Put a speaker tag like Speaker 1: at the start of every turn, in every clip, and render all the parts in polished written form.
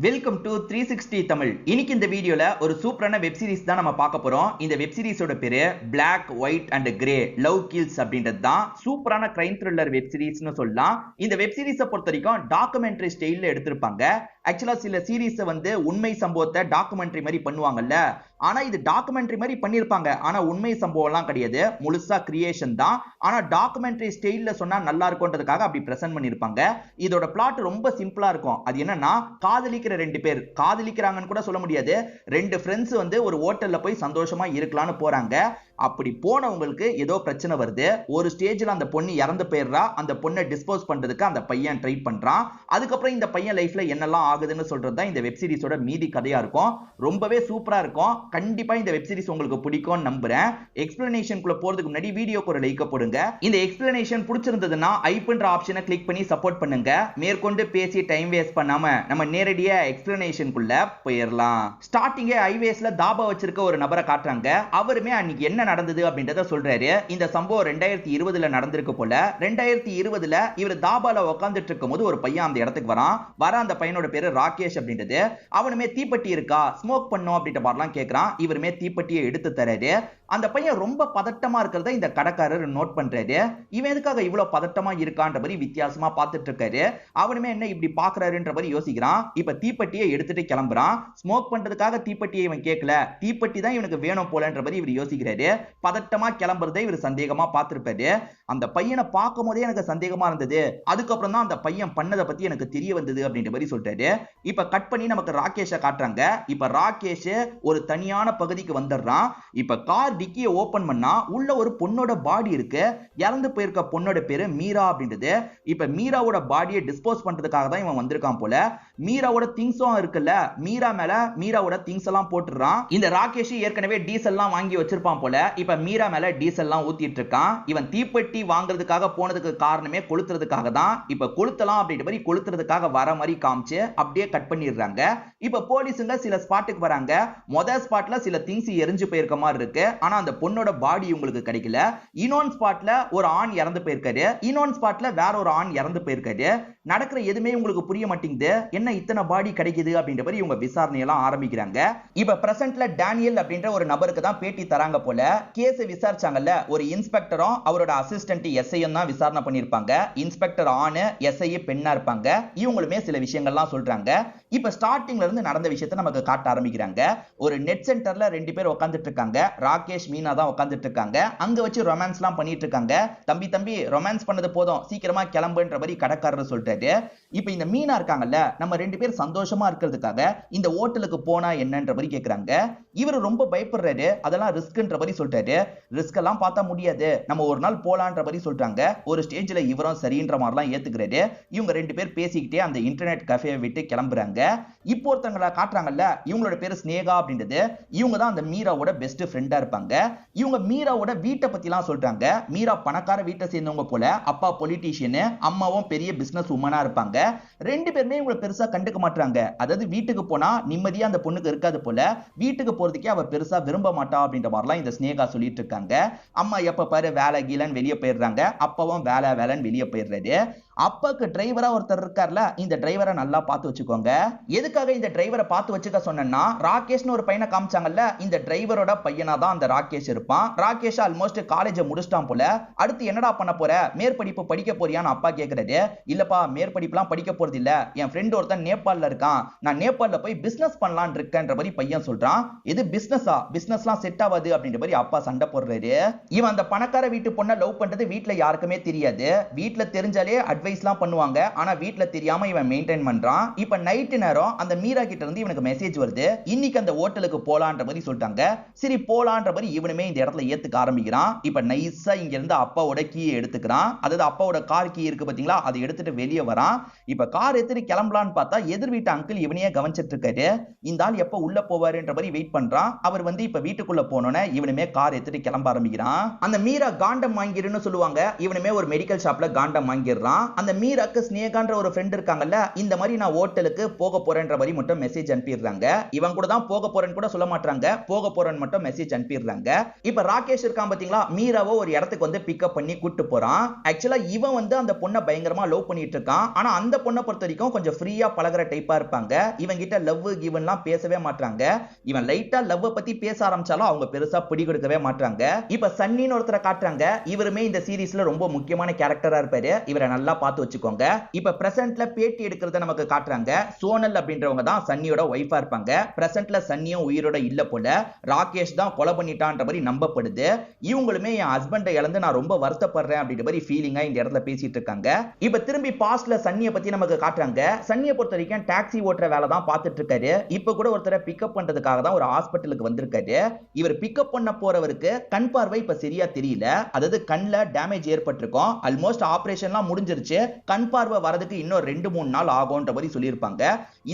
Speaker 1: Welcome to 360 Tamil. இன்னைக்கு இந்த வீடியோல ஒரு சூப்பரான வெப் சீரிஸ் தான் நம்ம பார்க்க போறோம். இந்த வெப் சீரிஸோட பேரு Black, White and Grey Love Kills அப்படின்றது தான். சூப்பரான கிரைம் த்ரில்லர் வெப் சீரிஸ்னு சொல்லலாம். இந்த வெப் சீரிஸை பொறுத்த வரைக்கும் டாக்குமெண்ட்ரி ஸ்டைல்ல எடுத்திருப்பாங்க. ஆக்சுவலா சில சீரிஸ் வந்து உண்மை சம்பவத்தை டாக்குமெண்ட்ரி மாதிரி பண்ணுவாங்கல்ல, ஆனா இது டாக்குமெண்ட்ரி மாதிரி பண்ணிருப்பாங்க, ஆனா உண்மை சம்பவம் எல்லாம் கிடையாது, முழுசா கிரியேஷன் தான். ஆனா டாக்குமெண்ட்ரி ஸ்டைல்ல சொன்னா நல்லா இருக்கும்ன்றதுக்காக அப்படி பிரசன்ட் பண்ணிருப்பாங்க. இதோட பிளாட் ரொம்ப சிம்பிளா இருக்கும். அது என்னன்னா, காதலிக்கிற ரெண்டு பேர், காதலிக்கிறாங்கன்னு கூட சொல்ல முடியாது, ரெண்டு ஃப்ரெண்ட்ஸ் வந்து ஒரு ஹோட்டல்ல போய் சந்தோஷமா இருக்கலாம்னு போறாங்க. அப்படி போனவங்களுக்கு ஏதோ பிரச்சனை வருது. ஒரு ஸ்டேஜ்ல அந்த பொண்ணு இறந்து போயிடுறா. அந்த பொண்ணை டிஸ்போஸ் பண்றதுக்கு அந்த பையன் ட்ரை பண்றான். அதுக்கப்புறம் இந்த பையன் லைஃப்ல என்னெல்லாம் ஆகுதுன்னு சொல்றதுதான் இந்த வெப் சீரிஸோட மீதி கதையா இருக்கும். ரொம்பவே சூப்பரா இருக்கும். கண்டிப்பா இந்த வெப் சீரிஸ் உங்களுக்கு பிடிக்கும்னு நம்புறேன். எக்ஸ்பிளனேஷனுக்குள்ள போறதுக்கு முன்னாடி வீடியோக்கு ஒரு லைக் போடுங்க. இந்த எக்ஸ்பிளனேஷன் பிடிச்சிருந்ததுன்னா ஐபன்ற ஆப்ஷனை கிளிக் பண்ணி சப்போர்ட் பண்ணுங்க. மேற்கொண்டு பேசி டைம் வேஸ்ட் பண்ணாம நம்ம நேரடியா எக்ஸ்பிளனேஷனுக்குள்ள போயிடலாம். ஸ்டார்டிங்கே ஹைவேஸ்ல தாபா வச்சிருக்க ஒரு நபரை காட்டுறாங்க. அவருமே அன்னைக்கு என்ன நடந்தது அப்படின்றத சொல்றாரு. இந்த சம்பவம் 2020ல நடந்திருக்கு போல. 2020ல இவர் தாபால உட்கார்ந்துட்டு இருக்கும்போது ஒரு பையன் அந்த இடத்துக்கு வர அந்த பையனோட பேரு ராகேஷ் அப்படின்றது. அவனுமே தீப்பெட்டி இருக்கா, ஸ்மோக் பண்ணும் அப்படின்ற மாதிரிலாம் கேட்கறான். இவருமே தீப்பெட்டியை எடுத்து தராரு. அந்த பையன் ரொம்ப பதட்டமா இருக்கிறத இந்த கடைக்காரர் நோட் பண்றாரு. இவன் எதுக்காக இவ்வளவு பதட்டமா இருக்கான்ற மாதிரி வித்தியாசமா பார்த்துட்டு இருக்காரு. அவனுமே என்ன இப்படி பாக்குறாருன்ற மாதிரி யோசிக்கிறான். இப்ப தீப்பெட்டியை எடுத்துட்டு கிளம்புறான். ஸ்மோக் பண்றதுக்காக தீப்பெட்டியை இவன் கேட்கல, தீப்பெட்டி தான் இவனுக்கு வேணும் போலன்ற மாதிரி இவர் யோசிக்கிறாரு. பதட்டமா கிளம்புறதை இவர் சந்தேகமா பார்த்திருப்பாரு. அந்த பையனை பார்க்கும் போதே எனக்கு சந்தேகமா இருந்தது, அதுக்கப்புறம் தான் அந்த பையன் பண்ணதை பத்தி எனக்கு தெரிய வந்தது அப்படின்ற மாதிரி சொல்றாரு. இப்ப கட் பண்ணி நமக்கு ராகேஷ காட்டுறாங்க. இப்ப ராகேஷ் ஒரு தனியான பகுதிக்கு வந்துடுறான். இப்ப கார் டிக்கியை ஓபன் பண்ணா உள்ள ஒரு பொண்ணோட பாடி இருக்கு. இறந்து போயிருக்க பொண்ணோட பேரு மீரா அப்படின்றது. இப்ப மீராவோட பாடியை டிஸ்போஸ் பண்றதுக்காக தான் இவன் வந்திருக்கான் போல. மீராவோட திங்ஸும் இருக்குல்ல, மீரா மேல மீராவோட திங்ஸ் எல்லாம் போட்டுறான். இந்த ராகேஷ் ஏற்கனவே டீசல் எல்லாம் வாங்கி வச்சிருப்பான் போல. இப்ப மீரா மேல டீசல் எல்லாம் ஊத்திட்டு இருக்கான். இவன் தீப்பெட்டி வாங்குறதுக்காக போனதுக்கு காரணமே கொளுத்துறதுக்காக தான். இப்ப கொளுத்தலாம் அப்படின்ற மாதிரி கொளுத்துறதுக்காக வர மாதிரி காமிச்சு அப்படியே கட் பண்ணிடுறாங்க. இப்ப போலீஸுங்க சில ஸ்பாட்டுக்கு வராங்க. மொதல் ஸ்பாட்ல சில திங்ஸ் எரிஞ்சு போயிருக்க மாதிரி இருக்கு, ஆனா அந்த பொண்ணோட பாடி உங்களுக்கு கிடைக்கல. இன்னொரு ஸ்பாட்ல ஒரு ஆண் இறந்து போயிருக்காரு, இன்னொரு ஸ்பாட்ல வேற ஒரு ஆண் இறந்து போயிருக்காரு. நடக்கிற எதுவுமே உங்களுக்கு புரிய மாட்டேங்குது, என்ன இத்தனை பாடி கிடைக்குது அப்படின்ற மாதிரி இவங்க விசாரணை எல்லாம் ஆரம்பிக்கிறாங்க. இப்ப பிரசன்ட்ல டேனியல் அப்படின்ற ஒரு நபருக்கு தான் பேட்டி தராங்க போல. கேஸ் விசாரிச்சாங்கல்ல, ஒரு இன்ஸ்பெக்டரும் அவரோட அசிஸ்டன்ட் எஸ்ஐயும் தான் விசாரணை பண்ணிருப்பாங்க. இன்ஸ்பெக்டர் ஆணு, எஸ்ஐ பெண்ணா இருப்பாங்க. இவங்களுமே சில விஷயங்கள்லாம் சொல்றாங்க. இப்ப ஸ்டார்டிங்ல இருந்து நடந்த விஷயத்தை நமக்கு காட்ட ஆரம்பிக்கிறாங்க. ஒரு நெட் சென்டர்ல ரெண்டு பேர் உட்கார்ந்துட்டு இருக்காங்க. ராகேஷ் மீனா தான் உட்கார்ந்துட்டு இருக்காங்க. அங்க வச்சு ரொமான்ஸ் எல்லாம் பண்ணிட்டு இருக்காங்க. தம்பி ரொமான்ஸ் பண்ணது போதும், சீக்கிரமா கிளம்புன்ற மாதிரி கடைக்காரர் சொல்றாரு. இப்ப இந்த மீனா இருக்காங்கல்ல, நம்ம ரெண்டு பேர் சந்தோஷமா இருக்கிறதுக்காக இந்த ஹோட்டலுக்கு போனா என்னன்ற மாதிரி கேக்குறாங்க. இவர் ரொம்ப பயப்படுறாரு. அதெல்லாம் ரிஸ்க்ன்ற மாதிரி சொல்றாரு. ரிஸ்க் எல்லாம் பார்த்தா முடியாது, நம்ம ஒரு நாள் போலான்ற மாதிரி சொல்றாங்க. ஒரு ஸ்டேஜ்ல இவரும் சரின்ற மாதிரிலாம் ஏத்துக்கிறாரு. இவங்க ரெண்டு பேர் பேசிக்கிட்டே அந்த இன்டர்நெட் கஃபே விட்டு கிளம்புறாங்க. இப்போ ஒருத்தங்களை காட்டுறாங்கல்ல, இவங்களோட பேரு ஸ்னேகா அப்படின்றது. இவங்க தான் அந்த மீராவோட பெஸ்ட் ஃப்ரெண்டா இருப்பாங்க. இவங்க மீராவோட வீட்டை பத்தி எல்லாம் சொல்றாங்க. மீரா பணக்கார வீட்டை சேர்ந்தவங்க போல. அப்பா பொலிட்டீஷியன், அம்மாவும் பெரிய பிசினஸ் உமனா இருப்பாங்க. ரெண்டு பேருமே இவங்களை பெருசா கண்டுக்க மாட்டாங்க. அதாவது வீட்டுக்கு போனா நிம்மதியா அந்த பொண்ணுக்கு இருக்காது போல. வீட்டுக்கு போறதுக்கே அவ பெருசா விரும்ப மாட்டா அப்படின்ற மாதிரிலாம் இந்த ஸ்னேகா சொல்லிட்டு இருக்காங்க. அம்மா எப்ப பாரு வேலை கீழன்னு வெளியே போயிடுறாங்க. அப்பாவும் வேலைன்னு வெளியே போயிடுறாரு. அப்பாக்கு டிரைவரா ஒருத்தர் இருக்கார்ல, இந்த டிரைவரை நல்லா பார்த்து வச்சுக்கோங்க. எதுக்காக இந்த டிரைவரை பார்த்து வச்சுக்க சொன்னா, ராகேஷ்னு ஒரு பையனை காமிச்சாங்கல்ல, இந்த டிரைவரோட பையனா தான் அந்த ராகேஷ் இருப்பான். ராகேஷ் ஆல்மோஸ்ட் காலேஜ் முடிச்சிட்டான் போல. அடுத்து என்னடா பண்ண போற, மேற்படிப்பு படிக்க போறியான்னு அப்பா கேக்குறாரு. இல்லப்பா, மேற்படிப்புலாம் படிக்க போறது இல்ல, என் ஃப்ரெண்ட் ஒருத்தன் நேபாள்ல இருக்கான், நான் நேபாள்ல போய் பிசினஸ் பண்ணலாம்னு இருக்கேன்ற மாதிரி பையன் சொல்றான். இது பிசினஸா, பிசினஸ்லாம் செட் ஆகாது அப்படின்ற மாதிரி அப்பா சண்டை போடுறாரு. இவன் அந்த பணக்கார வீட்டு பொண்ணை லவ் பண்றது வீட்ல யாருக்குமே தெரியாது. வீட்ல தெரிஞ்சாலே அட்வைஸ்லாம் பண்ணுவாங்க, ஆனா வீட்ல தெரியாம இவன் மெயின்டைன் பண்றான். இப்ப நைட் நேரம் அந்த மீரா கிட்ட இருந்து இவனுக்கு மெசேஜ் வருது, இன்னைக்கு அந்த ஹோட்டலுக்கு போலான்ற மாதிரி சொல்லிட்டாங்க. சரி போலான்ற மாதிரி இவனுமே இந்த இடத்துல ஏத்துக்க ஆரம்பிக்கிறான். இப்ப நைஸா இங்க இருந்து அப்பாவோட கீ எடுத்துக்கிறான். அதாவது அப்பாவோட கார் கீ இருக்கு பாத்தீங்களா, அதை எடுத்துட்டு வெளியே வரான். இப்ப கார் எடுத்துட்டு கிளம்பலான்னு பார்த்தா எதிர் வீட்டு அங்கிள் இவனையே கவனிச்சிட்டு இருக்காரு. இந்த ஆள் எப்ப உள்ள போவாருன்ற மாதிரி வெயிட் பண்றான். அவர் வந்து இப்ப வீட்டுக்குள்ள போனோன்னே இவனுமே கார் எடுத்துட்டு கிளம்ப ஆரம்பிக்கிறான். அந்த மீரா காண்டம் வாங்கிருன்னு சொல்லுவாங்க. இவனுமே ஒரு மெடிக்கல் ஷாப்ல காண்டம் வாங்கிடுறான். அந்த மீராக்கு ஸ்னேகான்ற ஒரு ஃப்ரெண்ட் இருக்காங்கல்ல, இந்த மாதிரி நான் ஹோட்டலுக்கு போக போறேன்ற மாதிரி மட்டும் மெசேஜ் அனுப்பிடுறாங்க. இவன் கூட தான் போக போறேன்னு கூட சொல்ல மாட்டாங்க, போக போறேன்னு மட்டும் மெசேஜ் அனுப்பிடுறாங்க. இப்ப ராகேஷ் இருக்கான் பாத்தீங்களா, மீராவை ஒரு இடத்துக்கு வந்து பிக்கப் பண்ணி கூட்டு போறான். ஆக்சுவலா இவன் வந்து அந்த பொண்ணை பயங்கரமா லவ் பண்ணிட்டு இருக்கான். ஆனா அந்த பொண்ணை பொறுத்த வரைக்கும் கொஞ்சம் ஃப்ரீயா பழகுற டைப்பா இருப்பாங்க. இவன் கிட்ட லவ் கிவன்லாம் பேசவே மாட்டாங்க. இவன் லைட்டா லவ் பத்தி பேச ஆரம்பிச்சாலும் அவங்க பெருசா பிடி கொடுக்கவே மாட்டாங்க. இப்ப சன்னின்னு ஒருத்தரை காட்டுறாங்க. இவருமே இந்த சீரிஸ்ல ரொம்ப முக்கியமான கேரக்டரா இருப்பாரு. இவரை நல்லா பார்த்து வச்சுக்கோங்க. இப்ப பிரசன்ட்ல பேட்டி எடுக்கிறத நமக்கு காட்டுறாங்க. சோனல் அப்படின்றவங்க தான் சன்னியோட ஒய்ஃபா இருப்பாங்க. பிரசன்ட்ல சன்னியும் உயிரோட இல்ல போல. ராகேஷ் தான் கொலை பண்ணிட்டான்ற மாதிரி நம்பப்படுது. இவங்களுமே என் ஹஸ்பண்டை இழந்து நான் ரொம்ப வருத்தப்படுறேன் அப்படின்ற மாதிரி ஃபீலிங்கா இந்த இடத்துல பேசிட்டு இருக்காங்க. இப்ப திரும்பி பாஸ்ட்ல சன்னியை பத்தி நமக்கு காட்டுறாங்க. சன்னியை பொறுத்த வரைக்கும் டாக்ஸி ஓட்டுற வேலை தான் பார்த்துட்டு இருக்காரு. இப்ப கூட ஒருத்தரை பிக்கப் பண்றதுக்காக தான் ஒரு ஹாஸ்பிட்டலுக்கு வந்திருக்காரு. இவர் பிக்கப் பண்ண போறவருக்கு கண் பார்வை இப்ப சரியா தெரியல. அதாவது கண்ல டேமேஜ் ஏற்பட்டிருக்கும். ஆல்மோஸ்ட் ஆபரேஷன்லாம் முடிஞ்சிருச்சு. கண் பார்வை வரதுக்கு இன்னும் 2-3 நாள் ஆகும்ன்ற மாதிரி சொல்லியிருப்பாங்க.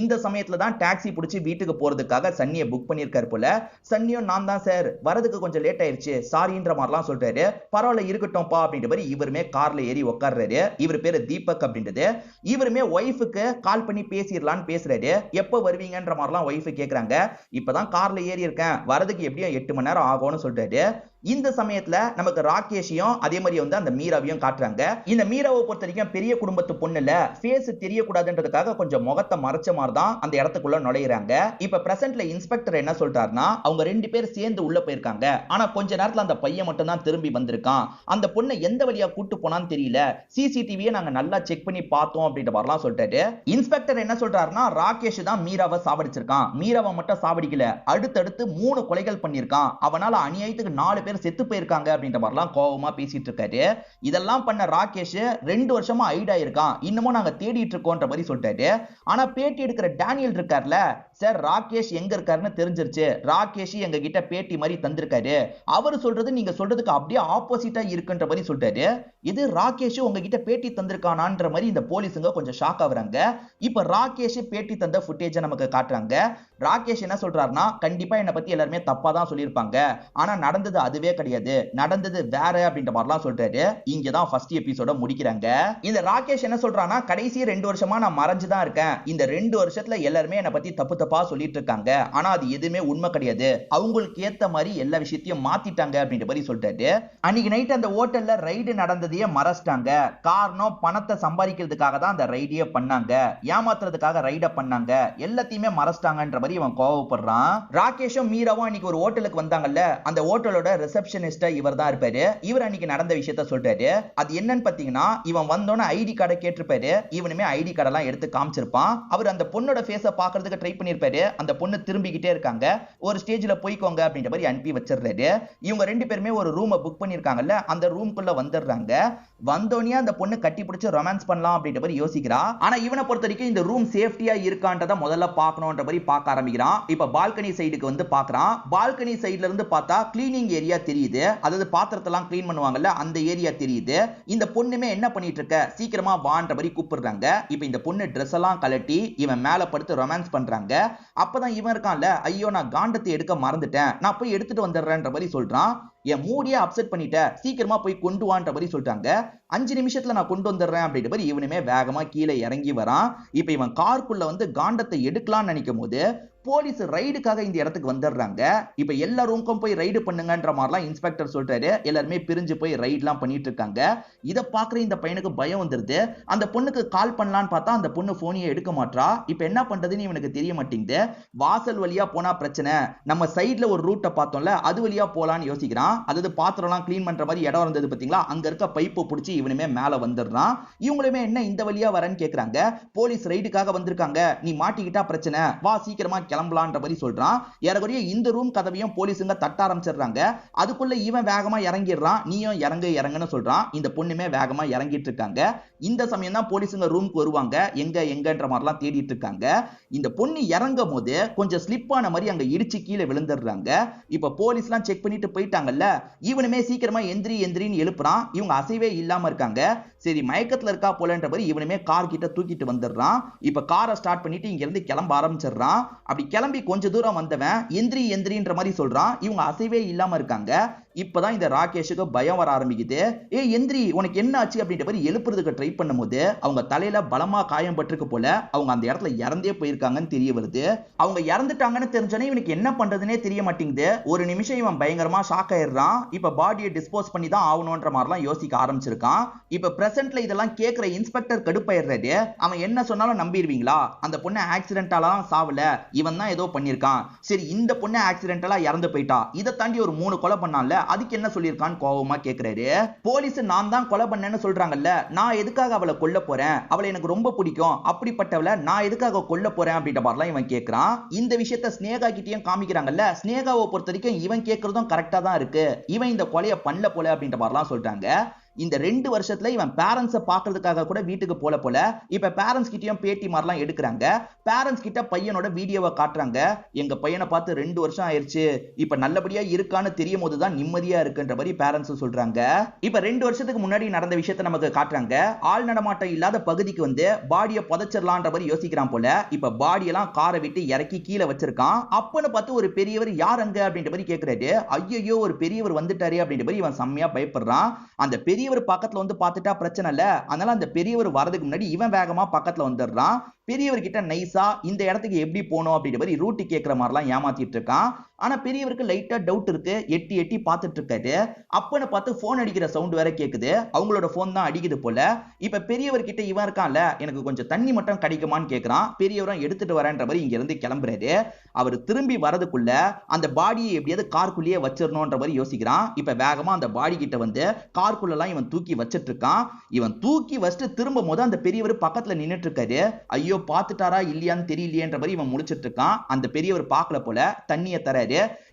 Speaker 1: இந்த சமயத்துல தான் டாக்ஸி பிடிச்சி வீட்டுக்கு போறதுக்காக சன்னியை புக் பண்ணியிருக்காரு போல. சன்னியும் நான் தான் சார் வரதுக்கு கொஞ்சம் லேட் ஆயிருச்சு சாரின்ற மாதிரிலாம் சொல்றாரு. பரவாயில்ல இருக்கட்டும்பா அப்படின்ற மாதிரி இவருமே கார்ல ஏறி உட்கார்றாரு. இவர் பேரு தீபக் அப்படின்றது. இவருமே ஒய்ஃபுக்கு கால் பண்ணி பேசிடலான்னு பேசுறாரு. எப்ப வருவீங்கன்ற மாதிரிலாம் ஒய்ஃபு கேக்குறாங்க. இப்பதான் கார்ல ஏறி இருக்கேன், வரதுக்கு எப்படியும் 8 மணி நேரம் ஆகும்னு சொல்றாரு. இந்த சமயத்துல நமக்கு ராகேஷையும் அதே மாதிரி வந்து அந்த மீராவையும் காட்டுறாங்க. இந்த மீராவை பொறுத்த வரைக்கும் பெரிய குடும்பத்து பொண்ணு இல்ல, ஃபேஸ் தெரியக்கூடாதுன்றதுக்காக கொஞ்சம் முகத்தை மறைச்ச மாதிரி தான் அந்த இடத்துக்குள்ள நுழையிறாங்க. இப்ப பிரசன்ட்ல இன்ஸ்பெக்டர் என்ன சொல்றாருன்னா, அவங்க 2 பேர் சேர்ந்து உள்ள போயிருக்காங்க. ஆனா கொஞ்ச நேரத்துல அந்த பையன் மட்டும் தான் திரும்பி வந்திருக்கான். அந்த பொண்ணை எந்த வழியா கூட்டு போனான்னு தெரியல, சிசிடிவியை நாங்க நல்லா செக் பண்ணி பார்த்தோம் அப்படின்ற மாதிரிலாம் சொல்றாரு. இன்ஸ்பெக்டர் என்ன சொல்றாருன்னா, ராகேஷ் தான் மீராவை சாவடிச்சிருக்கான். மீராவை மட்டும் சாவடிக்கல, அடுத்தடுத்து 3 கொலைகள் பண்ணிருக்கான். அவனால அநியாயத்துக்கு 4 பேர் செத்து போயிருக்காங்க அப்படின்ற மாதிரிலாம் கோவமா பேசிட்டு இருக்காரு. இதெல்லாம் பண்ண ராகேஷ் 2 வருஷமா ஐடா இருக்கான், இன்னமும் நாங்க தேடிட்டு இருக்கோம்ன்ற மாதிரி சொல்லிட்டாரு. ஆனா பேட்டி எடுக்கிற டேனியல் இருக்கார்ல, சார் ராகேஷ் எங்க இருக்காருன்னு தெரிஞ்சிருச்சு, ராகேஷ் எங்க கிட்ட பேட்டி மாதிரி தந்திருக்காரு, அவர் சொல்றது நீங்க சொல்றதுக்கு அப்படியே ஆப்போசிட்டா இருக்குன்ற மாதிரி சொல்லிட்டாரு. இது ராகேஷ் உங்ககிட்ட பேட்டி தந்திருக்கானான்ற மாதிரி இந்த போலீஸுங்க கொஞ்சம் ஷாக் ஆகுறாங்க. இப்ப ராகேஷ் பேட்டி தந்த ஃபுட்டேஜை நமக்கு காட்டுறாங்க. ராகேஷ் என்ன சொல்றாருன்னா, கண்டிப்பா என்ன பத்தி எல்லாருமே தப்பா தான் சொல்லியிருப்பாங்க, ஆனா நடந்தது அதுவே கிடையாது, நடந்தது வேற அப்படின்ற மாதிரிலாம் சொல்றாரு. இங்க தான் ஃபர்ஸ்ட் எபிசோட முடிக்கிறாங்க. இந்த ராகேஷ் என்ன சொல்றானா, கடைசி 2 வருஷமா நான் மறைஞ்சு தான் இருக்கேன், இந்த 2 வருஷத்துல எல்லாருமே என்ன பத்தி தப்பு தப்பா சொல்லிட்டு இருக்காங்க, ஆனா அது எதுவுமே உண்மை கிடையாது, அவங்களுக்கு ஏத்த மாதிரி எல்லா விஷயத்தையும் மாத்திட்டாங்க அப்படின்ற மாதிரி சொல்றாரு. அன்னைக்கு நைட் அந்த ஹோட்டல்ல ரைடு நடந்ததையே மறைச்சிட்டாங்க. காரணம் பணத்தை சம்பாதிக்கிறதுக்காக தான் அந்த ரைடியே பண்ணாங்க, ஏமாத்துறதுக்காக ரைட பண்ணாங்க, எல்லாத்தையுமே மறைச்சிட்டாங்கன்ற மாதிரி இவன் கோவப்படுறான். ராகேஷும் மீராவும் அன்னைக்கு ஒரு ஹோட்டலுக்கு வந்தாங்கல்ல, அந்த ஹோட்டலோட ரிசப்ஷனிஸ்டா இவர் தான் இருப்பாரு. இவர் அன்னைக்கு நடந்த விஷயத்த சொல்றாரு. அது என்னன்னு பாத்தீங்கன்னா, இவன் வந்தோன்னு ஐடி கார்டை கேட்டிருப்பாரு. இவனுமே ஐடி கார்டெல்லாம் எடுத்து காமிச்சிருப்பான். அவர் அந்த பொண்ணோட ஃபேஸை பார்க்கறதுக்கு ட்ரை பண்ணிருப்பாரு. அந்த பொண்ணு திரும்பிக்கிட்டே இருக்காங்க. ஒரு ஸ்டேஜ்ல போய்க்கோங்க அப்படின்ற மாதிரி அனுப்பி வச்சிடுறாரு. இவங்க 2 பேருமே ஒரு ரூமை புக் பண்ணிருக்காங்கல்ல, அந்த ரூம்குள்ள வந்துடுறாங்க. வந்தோனே அந்த பொண்ணு கட்டி பிடிச்சு ரொமான்ஸ் பண்ணலாம் அப்படின்ற மாதிரி யோசிக்கிறா. ஆனா இவனை பொறுத்த வரைக்கும் இந்த ரூம் சேஃப்டியா இருக்கான்றத முதல்ல பார்க்கணும்ன்ற மாதிரி பார்க்க ஆரம்பிக்கிறான். இப்ப பால்கனி சைடுக்கு வந்து பார்க்கறான். பால்கனி சைடுல இருந்து பார்த்தா கிளீனிங் ஏரியா தெரியுது. அதாவது பாத்திரத்தெல்லாம் கிளீன் பண்ணுவாங்கல்ல, அந்த ஏரியா தெரியுது. இந்த பொண்ணுமே என்ன பண்ணிட்டு இருக்க, சீக்கிரமா வான்ற மாதிரி கூப்பிடுறாங்க. இப்ப இந்த பொண்ணு ட்ரெஸ் எல்லாம் கலட்டி இவன் மேல படுத்து ரொமான்ஸ் பண்றாங்க. அப்பதான் இவன் இருக்கான்ல, ஐயோ நான் காண்டத்தை எடுக்க மறந்துட்டேன், நான் போய் எடுத்துட்டு வந்துடுறேன்ற மாதிரி சொல்றான். என் மூடியை அப்செட் பண்ணிட்ட, சீக்கிரமா போய் கொண்டு வான்ற மாதிரி சொல்றாங்க. 5 நிமிஷத்துல நான் கொண்டு வந்துடுறேன் அப்படின்ற மாதிரி இவனுமே வேகமா கீழே இறங்கி வரான். இப்ப இவன் காருக்குள்ள வந்து காண்டத்தை எடுக்கலாம்னு நினைக்கும் போது போலீஸ் ரைடுக்காக இந்த இடத்துக்கு வந்துடுறாங்க. இப்ப எல்லா ரூமுக்கும் போய் ரைடு பண்ணுங்கன்ற மாதிரிலாம் இன்ஸ்பெக்டர் சொல்றாரு. எல்லாருமே பிரிஞ்சு போய் ரைட்லாம் பண்ணிட்டு இருக்காங்க. இதை பாக்குற இந்த பையனுக்கு பயம் வந்துருது. அந்த பொண்ணுக்கு கால் பண்ணலான்னு பார்த்தா அந்த பொண்ணு போனையே எடுக்க மாட்டா. இப்ப என்ன பண்றதுன்னு இவனுக்கு தெரிய மாட்டேங்குது. வாசல் வழியா போனா பிரச்சனை, நம்ம சைட்ல ஒரு ரூட்டை பார்த்தோம்ல, அது வழியா போலான்னு யோசிக்கிறான். அதாவது பாத்திரம்லாம் கிளீன் பண்ற மாதிரி இடம் இருந்தது பாத்தீங்களா, அங்க இருக்க பைப்பு பிடிச்சி இவனுமே மேல வந்துடுறான். இவங்களுமே என்ன இந்த வழியா வரேன்னு கேக்குறாங்க. போலீஸ் ரைடுக்காக வந்திருக்காங்க, நீ மாட்டிக்கிட்டா பிரச்சனை, வா சீக்கிரமா கிளம்பலான்ற மாதிரி சொல்றான். ஏறக்குறைய இந்த ரூம் கதவையும் போலீஸுங்க தட்ட ஆரம்பிச்சிடுறாங்க. அதுக்குள்ள இவன் வேகமா இறங்கிடுறான். நீயும் இறங்குன்னு சொல்றான். இந்த பொண்ணுமே வேகமா இறங்கிட்டு இருக்காங்க. இந்த சமயம் தான் போலீஸுங்க ரூமுக்கு வருவாங்க. எங்கன்ற மாதிரிலாம் தேடிட்டு இருக்காங்க. இந்த பொண்ணு இறங்கும் போது கொஞ்சம் ஸ்லிப் ஆன மாதிரி அங்க இடிச்சு கீழே விழுந்துடுறாங்க. இப்ப போலீஸ்லாம் செக் பண்ணிட்டு போயிட்டாங்கல்ல, இவனுமே சீக்கிரமா எந்திரின்னு எழுப்புறான். இவங்க அசைவே இல்லாம இல்லாம இருக்காங்க. சரி மயக்கத்துல இருக்கா போலன்ற மாதிரி இவனுமே கார் கிட்ட தூக்கிட்டு வந்துடுறான். இப்ப காரை ஸ்டார்ட் பண்ணிட்டு இங்க இருந்து கிளம்ப ஆரம்பிச்சிடுறான். அப்படி கிளம்பி கொஞ்ச தூரம் வந்தவன் எந்திரி எந்திரின்ற மாதிரி சொல்றான். இவங்க அசைவே இல்லாம இருக்காங்க. இப்பதான் இந்த ராகேஷுக்கு பயம் வர ஆரம்பிக்குது. ஏ எந்திரி, உனக்கு என்ன ஆச்சு அப்படின்ற மாதிரி எழுப்புறதுக்கு ட்ரை பண்ணும்போது அவங்க தலையில பலமா காயம் பட்டிருக்கு போல. அவங்க அந்த இடத்துல இறந்தே போயிருக்காங்கன்னு தெரிய வருது. அவங்க இறந்துட்டாங்கன்னு தெரிஞ்சோன்னே இவனுக்கு என்ன பண்றதுனே தெரிய மாட்டேங்குது. ஒரு நிமிஷம் இவன் பயங்கரமா ஷாக் ஆயிடுறான். இப்ப பாடியை டிஸ்போஸ் பண்ணி தான் ஆகணும்ன்ற மாதிரிலாம் யோசிக்க ஆரம்பிச்சிருக்கான். இப்ப பிரசன்ட்ல இதெல்லாம் கேட்கிற இன்ஸ்பெக்டர் கடுப்பாயிடுறாரு. அவன் என்ன சொன்னாலும் நம்பிடுவீங்களா? அந்த பொண்ணு ஆக்சிடென்டாலாம் சாவல, இவன் தான் ஏதோ பண்ணிருக்கான். சரி இந்த பொண்ணு ஆக்சிடென்டலா இறந்து போயிட்டா, இதை தாண்டி ஒரு 3 கொலை பண்ணான்ல, அதுக்கு என்ன சொல்லியிருக்கான்னு கோவமா கேக்குறாரு. போலீஸ் நான் தான் கொலை பண்ணேன்னு சொல்றாங்கல்ல, நான் எதுக்காக அவளை கொல்ல போறேன்? அவளை எனக்கு ரொம்ப பிடிக்கும், அப்படிப்பட்டவளை நான் எதுக்காக கொல்ல போறேன் அப்படின்ற மாதிரிலாம் இவன் கேட்கிறான். இந்த விஷயத்த ஸ்னேகா கிட்டயும் காமிக்கிறாங்கல்ல. ஸ்னேகாவை பொறுத்த வரைக்கும் இவன் கேட்கறதும் கரெக்டா தான் இருக்கு. இவன் இந்த கொலையை பண்ணல போல அப்படின்ற மாதிரிலாம் சொல்றாங்க. இந்த 2 வருஷத்துல இவன் பேரண்ட்ஸை பாக்குறதுக்காக கூட வீட்டுக்கு போல. இப்ப பேரண்ட்ஸ் கிட்டயும் பேட்டி மாதிரிலாம் எடுக்கிறாங்க. பேரண்ட்ஸ் கிட்ட பையனோட வீடியோவை காட்டுறாங்க. எங்க பையனை பார்த்து 2 வருஷம் ஆயிருச்சு, இப்ப நல்லபடியா இருக்கான்னு தெரியும் போதுதான் நிம்மதியா இருக்குன்ற மாதிரி பேரண்ட்ஸ் சொல்றாங்க. இப்ப 2 வருஷத்துக்கு முன்னாடி நடந்த விஷயத்தை நமக்கு காட்டுறாங்க. ஆள் நடமாட்டம் இல்லாத பகுதிக்கு வந்து பாடியை புதைச்சிடலான்ற மாதிரி யோசிக்கிறான் போல. இப்ப பாடியெல்லாம் காரை விட்டு இறக்கி கீழே வச்சிருக்கான். அப்பன்னு பார்த்து ஒரு பெரியவர் யார் அங்க அப்படின்ற மாதிரி கேட்கிறாரு. ஐயோ ஒரு பெரியவர் வந்துட்டாரு அப்படின்ற மாதிரி இவன் செம்மையா பயப்படுறான். அந்த பெரியவர் பக்கத்துல வந்து பார்த்துட்டா பிரச்சனை இல்ல, அதனால அந்த பெரியவர் வரதுக்கு முன்னாடி இவன் வேகமா பக்கத்துல வந்துடுறான். பெரியவர் கிட்ட நைஸா இந்த இடத்துக்கு எப்படி போகணும் அப்படின்ற மாதிரி ரூட் கேட்கிற மாதிரிலாம் ஏமாத்திட்டு இருக்கான். ஆனா பெரியவருக்கு லைட்டா டவுட் இருக்கு. எட்டி எட்டி பார்த்துட்டு இருக்காரு. அப்பன்னு பார்த்து போன் அடிக்கிற சவுண்ட் வேற கேக்குது. அவங்களோட போன் தான் அடிக்குது போல. இப்ப பெரியவர் கிட்ட இவன் இருக்கான்ல, எனக்கு கொஞ்சம் தண்ணி மட்டும் கிடைக்குமான்னு கேக்குறான். பெரியவரும் எடுத்துட்டு வரேன்ற மாதிரி இங்க இருந்து கிளம்புறாரு. அவர் திரும்பி வரதுக்குள்ள அந்த பாடியை எப்படியாவது கார்க்குள்ளேயே வச்சிடணும்ன்ற மாதிரி யோசிக்கிறான். இப்ப வேகமா அந்த பாடி கிட்ட வந்து கார்க்குள்ளலாம் இவன் தூக்கி வச்சிட்டு இருக்கான். இவன் தூக்கி வச்சுட்டு திரும்பும் போது அந்த பெரியவர் பக்கத்துல நின்னுட்டு இருக்காரு. ஐயோ பாத்துட்டாரா இல்லையான்னு தெரியலையேன்ற மாதிரி இவன் முடிச்சிட்டு இருக்கான். அந்த பெரியவர் பார்க்கல போல. தண்ணியை தராரு.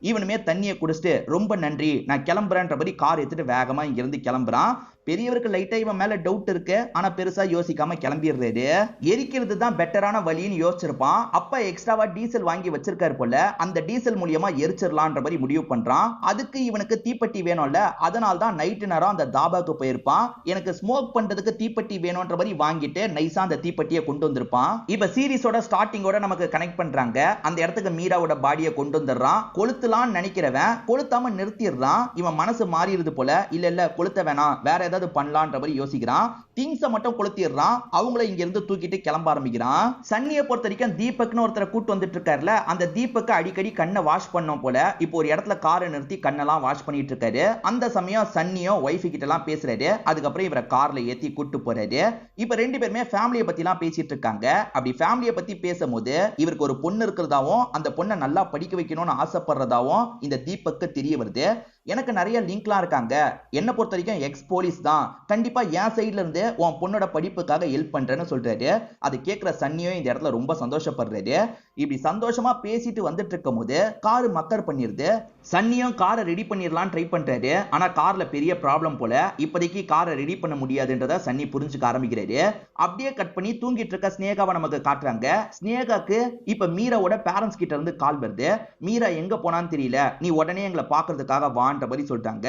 Speaker 1: இவனுமே தண்ணியை குடிச்சிட்டு ரொம்ப நன்றி நான் கிளம்புறேன்ற மாதிரி கார் எடுத்துட்டு வேகமா இங்க இருந்து கிளம்புறான். பெரியவருக்கு லைட்டா இவன் மேல டவுட் இருக்கு. ஆனா பெருசா யோசிக்காம கிளம்பிடுறாரு. எரிக்கிறது தான் பெட்டரான வழின்னு யோசிச்சிருப்பான். அப்ப எக்ஸ்ட்ராவா டீசல் வாங்கி வச்சிருக்காரு போல. அந்த டீசல் மூலியமா எரிச்சிடலான்ற மாதிரி முடிவு பண்றான். அதுக்கு இவனுக்கு தீப்பெட்டி வேணும்ல, அதனால தான் நைட்டு நேரம் அந்த தாபாக்கு போயிருப்பான். எனக்கு ஸ்மோக் பண்றதுக்கு தீப்பெட்டி வேணும்ன்ற மாதிரி வாங்கிட்டு நைஸா அந்த தீப்பெட்டியை கொண்டு வந்திருப்பான். இப்ப சீரிஸோட ஸ்டார்டிங்கோட நமக்கு கனெக்ட் பண்றாங்க. அந்த இடத்துக்கு மீராவோட பாடியை கொண்டு வந்துடுறான். கொளுத்தலாம்னு நினைக்கிறவன் கொளுத்தாம நிறுத்திடுறான். இவன் மனசு மாறிடுது போல. இல்ல கொளுத்த வேணாம், வேற ஏதாவது பண்ணலான்ற மாதிரி யோசிக்கிறான். திங்ஸை மட்டும் கொளுத்திடுறான். அவங்கள இங்க இருந்து தூக்கிட்டு கிளம்ப ஆரம்பிக்கிறான். சன்னியை பொறுத்த வரைக்கும் தீபக்னு ஒருத்தரை கூட்டு வந்துட்டு இருக்காருல, அந்த தீபக்கு அடிக்கடி கண்ணை வாஷ் பண்ணோம் போல. இப்போ ஒரு இடத்துல காரை நிறுத்தி கண்ணெல்லாம் வாஷ் பண்ணிட்டு இருக்காரு. அந்த சமயம் சன்னியும் ஒய்ஃப் கிட்ட எல்லாம் பேசுறாரு. அதுக்கப்புறம் இவரை கார்ல ஏத்தி கூட்டு போறாரு. இப்ப 2 பேருமே ஃபேமிலியை பத்தி எல்லாம் பேசிட்டு இருக்காங்க. அப்படி ஃபேமிலியை பத்தி பேசும்போது இவருக்கு ஒரு பொண்ணு இருக்கிறதாவும் அந்த பொண்ணை நல்லா படிக்க வைக்கணும்னு ஆசைப்படுறதாவும் இந்த தீபக்கு தெரிய வருது. எனக்கு நிறைய லிங்க்லாம் இருக்காங்க, என்ன பொறுத்த வரைக்கும் எக்ஸ் போலீஸ் தான், கண்டிப்பா என் சைட்ல இருந்து உன் பொண்ணோட படிப்புக்காக ஹெல்ப் பண்றேன்னு சொல்றாரு. அது கேட்கிற சன்னியும் இந்த இடத்துல ரொம்ப சந்தோஷப்படுறாரு. இப்படி சந்தோஷமா பேசிட்டு வந்துட்டு இருக்கும் போது காரு மக்கர் பண்ணிருது. சன்னியும் காரை ரெடி பண்ணிடலாம் ட்ரை பண்றாரு. ஆனா கார்ல பெரிய ப்ராப்ளம் போல. இப்போதைக்கு காரை ரெடி பண்ண முடியாதுன்றத சன்னி புரிஞ்சுக்க ஆரம்பிக்கிறாரு. அப்படியே கட் பண்ணி தூங்கிட்டு இருக்க ஸ்னேகாவை நமக்கு காட்டுறாங்க. ஸ்னேகாக்கு இப்ப மீராவோட பேரண்ட்ஸ் கிட்ட இருந்து கால் வருது. மீரா எங்க போனான்னு தெரியல, நீ உடனே எங்களை பாக்குறதுக்காக வான்ற மாதிரி சொல்றாங்க.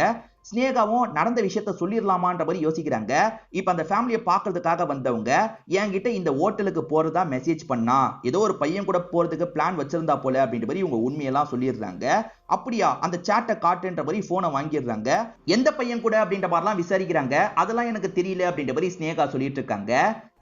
Speaker 1: ஸ்னேகாவும் நடந்த விஷயத்த சொல்லிடலாமான்ற மாதிரி யோசிக்கிறாங்க. இப்ப அந்த ஃபேமிலியை பாக்குறதுக்காக வந்தவங்க என்கிட்ட இந்த ஹோட்டலுக்கு போறதா மெசேஜ் பண்ணா, ஏதோ ஒரு பையன் கூட போறதுக்கு பிளான் வச்சிருந்தா போல அப்படின்ற மாதிரி இவங்க உண்மையெல்லாம் சொல்லிடுறாங்க. அப்படியா, அந்த சாட்டை காட்டுன்ற மாதிரி போனை வாங்கிடுறாங்க. எந்த பையன் கூட அப்படின்ற மாதிரிலாம் விசாரிக்கிறாங்க. அதெல்லாம் எனக்கு தெரியல அப்படின்ற மாதிரி ஸ்னேகா சொல்லிட்டு இருக்காங்க.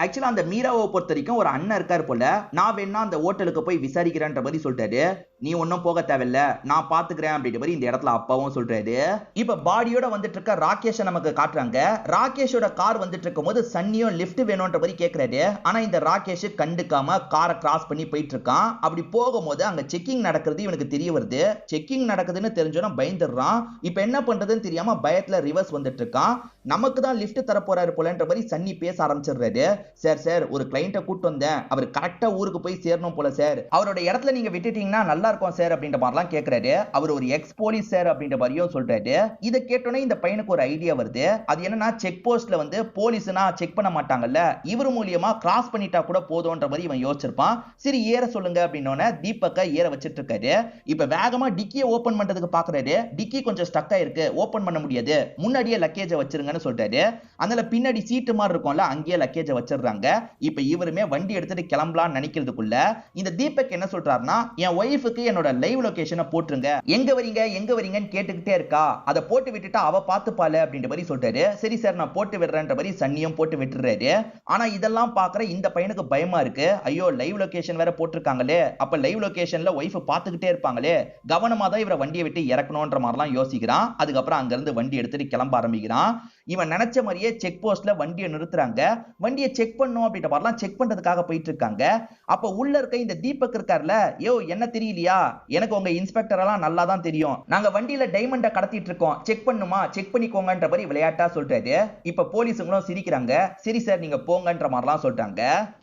Speaker 1: ஆக்சுவலா அந்த மீராவை பொறுத்த வரைக்கும் ஒரு அண்ணன் இருக்காரு போல. நான் வேணா அந்த ஹோட்டலுக்கு போய் விசாரிக்கிறேன்ற மாதிரி சொல்றாரு. நீ ஒன்னும் போக தேவையில்ல, நான் பாத்துக்கிறேன் அப்படின்ற மாதிரி இந்த இடத்துல அப்பாவும் சொல்றாரு. இப்ப பாடியோட வந்துட்டு இருக்க ராகேஷை நமக்கு காட்டுறாங்க. ராகேஷோட கார் வந்துட்டு இருக்கும் போது சன்னியும் லிஃப்ட் வேணும்ன்ற மாதிரி கேட்கிறாரு. ஆனா இந்த ராகேஷ் கண்டுக்காம காரை கிராஸ் பண்ணி போயிட்டு இருக்கான். அப்படி போகும்போது அங்க செக்கிங் நடக்கிறது இவனுக்கு தெரிய வருது. செக்கிங் நடக்குதுன்னு தெரிஞ்சோன்னா பயந்துடுறான். இப்ப என்ன பண்றதுன்னு தெரியாம பயத்துல ரிவர்ஸ் வந்துட்டு இருக்கான். நமக்கு தான் லிஃப்ட் தர போறாரு போலன்ற மாதிரி சன்னி பேச ஆரம்பிச்சிடுறாரு. சார் ஒரு கிளைண்ட்டை கூட்டு வந்தேன், அவர் கரெக்டா ஊருக்கு போய் சேரணும் போல சார், அவரோட இடத்துல நீங்க விட்டுட்டீங்கன்னா நல்லா இருக்கும் சார் அப்படின்ற மாதிரிலாம் கேட்கிறாரு. அவர் ஒரு எக்ஸ் போலீஸ் சார் அப்படின்ற மாதிரியும் சொல்றாரு. இதை கேட்ட கேட்டோன்னே இந்த பையனுக்கு ஒரு ஐடியா வருது. அது என்னன்னா செக் போஸ்ட்ல வந்து போலீஸ்னா செக் பண்ண மாட்டாங்கல்ல, இவர் மூலியமா கிராஸ் பண்ணிட்டா கூட போதும்ன்ற மாதிரி இவன் யோசிச்சிருப்பான். சரி ஏற சொல்லுங்க அப்படின்னோன தீபக்க ஏற வச்சிட்டு இருக்காரு. இப்ப வேகமா டிக்கியை ஓபன் பண்றதுக்கு பாக்குறாரு. டிக்கி கொஞ்சம் ஸ்டக் ஆயிருக்கு, ஓபன் பண்ண முடியாது, முன்னாடியே லக்கேஜை வச்சிருங்கன்னு சொல்றாரு. அதனால பின்னாடி சீட்டு மாதிரி இருக்கும்ல, அங்கேயே லக்கேஜை வச்சிடுறாங்க. இப்ப இவருமே வண்டி எடுத்துட்டு கிளம்பலாம்னு நினைக்கிறதுக்குள்ள இந்த தீபக் என்ன சொல்றாருன்னா, என் ஒய்ஃபுக்கு என்னோட லைவ் லொகேஷனை போட்டுருங்க, எங்க வரீங்கன்னு கேட்டுக்கிட்டே இருக்கா, அதை போட்டு விட்டுட்டா அவ பாத்துப்பால அப்படின்ற மாதிரி சொல்றாரு. சரி சார் நான் போட்டு விடுறேன்ற மாதிரி சன்னியும் போட்டு விட்டுறாரு. ஆனா இதெல்லாம் பாக்குற இந்த பையனுக்கு பயமா இருக்கு. ஐயோ லைவ் லொகேஷன் வேற போட்டிருக்காங்களே, அப்ப லைவ் லொகேஷன்ல ஒய்ஃப் பாத்துக்கிட்டே இருப்பாங்களே, கவனமா தான் இவரை வண்டியை விட்டு இறக்கணும்ன்ற மாதிரிலாம் யோசிக்கிறான். அதுக்கப்புறம் அங்க இருந்து வண்டி எடுத்துட்டு கிளம்ப ஆரம்பிக்கிறான். இவன் நினைச்ச மாதிரியே செக் போஸ்ட்ல வண்டியை நிறுத்துறாங்க. வண்டியை செக் பண்ணும் அப்படின்ற மாதிரிலாம் செக் பண்றதுக்காக போயிட்டு இருக்காங்க. அப்ப உள்ள இருக்க இந்த தீபக் இருக்கார்ல, யோ என்ன தெரியலையா, எனக்கு உங்க இன்ஸ்பெக்டர் எல்லாம் நல்லா தான் தெரியும், நாங்க வண்டியில டைமண்ட கடத்திட்டு இருக்கோம், செக் பண்ணுமா, செக் பண்ணிக்கோங்கன்ற மாதிரி விளையாட்டா சொல்றாரு. இப்ப போலீஸுங்களும் சிரிக்கிறாங்க. சரி சார் நீங்க போங்கன்ற மாதிரிலாம் சொல்றாங்க.